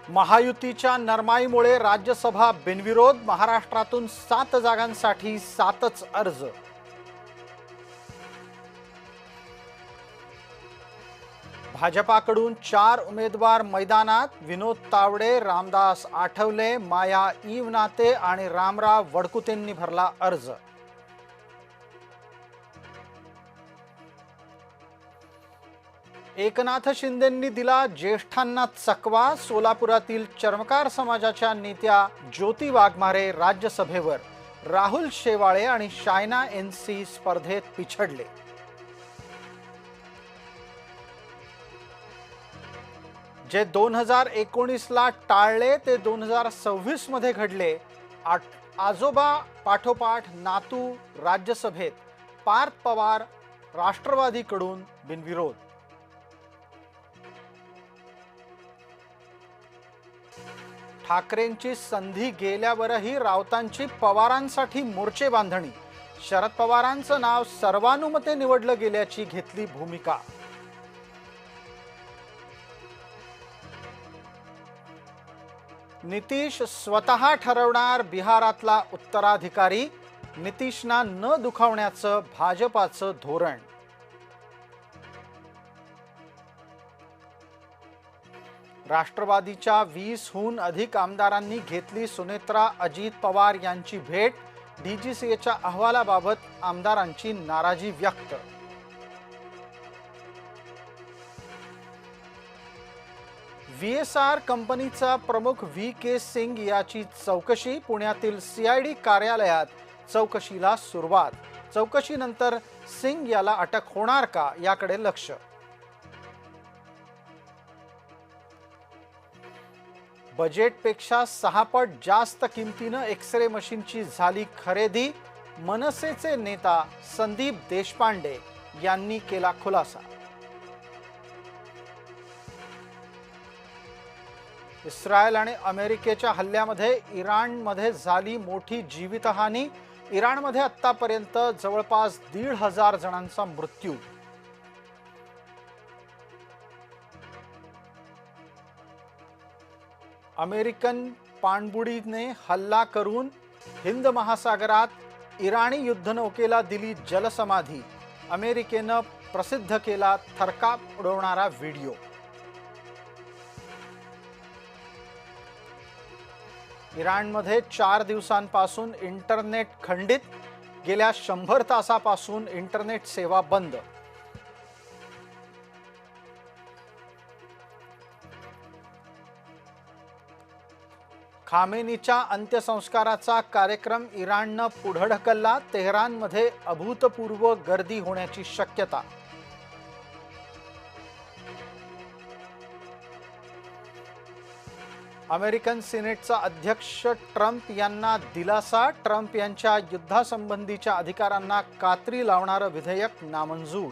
महायुतीच्या नरमाईमुळे राज्यसभा बिनविरोध, महाराष्ट्रातून 7 जागांसाठी 7च अर्ज. भाजपाकडून 4 उमेदवार मैदानात, विनोद तावडे, रामदास आठवले, माया ईवनाते आणि रामराव वडकुतेंनी भरला अर्ज. एकनाथ शिंदेंनी दिला ज्येष्ठांना चकवा, सोलापुरातील चर्मकार समाजाच्या नेत्या ज्योती वाघमारे राज्यसभेवर, राहुल शेवाळे आणि शायना एनसी स्पर्धेत पिछडले. जे 2019ला टाळले ते 2026 मध्ये घडले. आजोबा पाठोपाठ नातू राज्यसभेत, पार्थ पवार राष्ट्रवादीकडून बिनविरोध. ठाकरेंची संधी गेल्यावरही राऊतांची पवारांसाठी मोर्चे बांधणी, शरद पवारांचं नाव सर्वानुमते निवडलं गेल्याची घेतली भूमिका. नितीश स्वतः ठरवणार बिहारातला उत्तराधिकारी, नितीशना न दुखावण्याचं भाजपाचं धोरण. राष्ट्रवादीच्या 20हून अधिक आमदारांनी घेतली सुनेत्रा अजित पवार यांची भेट, डीजीसीएच्या अहवालाबाबत आमदारांची नाराजी व्यक्त. VSR कंपनीचा प्रमुख VK सिंग याची चौकशी, पुण्यातील CID कार्यालयात चौकशीला सुरुवात. चौकशीनंतर सिंग याला अटक होणार का याकडे लक्ष. बजेटपेक्षा 6 पट जास्त किमतीनं एक्सरे मशीनची झाली खरेदी, मनसेचे नेता संदीप देशपांडे यांनी केला खुलासा. इस्रायल आणि अमेरिकेच्या हल्ल्यामध्ये इराणमध्ये झाली मोठी जीवितहानी, इराणमध्ये आतापर्यंत जवळपास 1,500 जणांचा मृत्यू. अमेरिकन पाणबुडीने हल्ला करून हिंद महासागरात इराणी युद्धनौकेला दिली जलसमाधी, अमेरिकेनं प्रसिद्ध केला थरकाप उडवणारा व्हिडिओ. इराणमध्ये 4 दिवसांपासून इंटरनेट खंडित, गेल्या 100 तासापासून इंटरनेट सेवा बंद. खामेनीच्या अंत्यसंस्काराचा कार्यक्रम इराणनं पुढे ढकलला, तेहरानमध्ये अभूतपूर्व गर्दी होण्याची शक्यता. अमेरिकन सिनेटचा अध्यक्ष ट्रम्प यांना दिलासा, ट्रम्प यांच्या युद्धासंबंधीच्या अधिकारांना कात्री लावणारं विधेयक नामंजूर.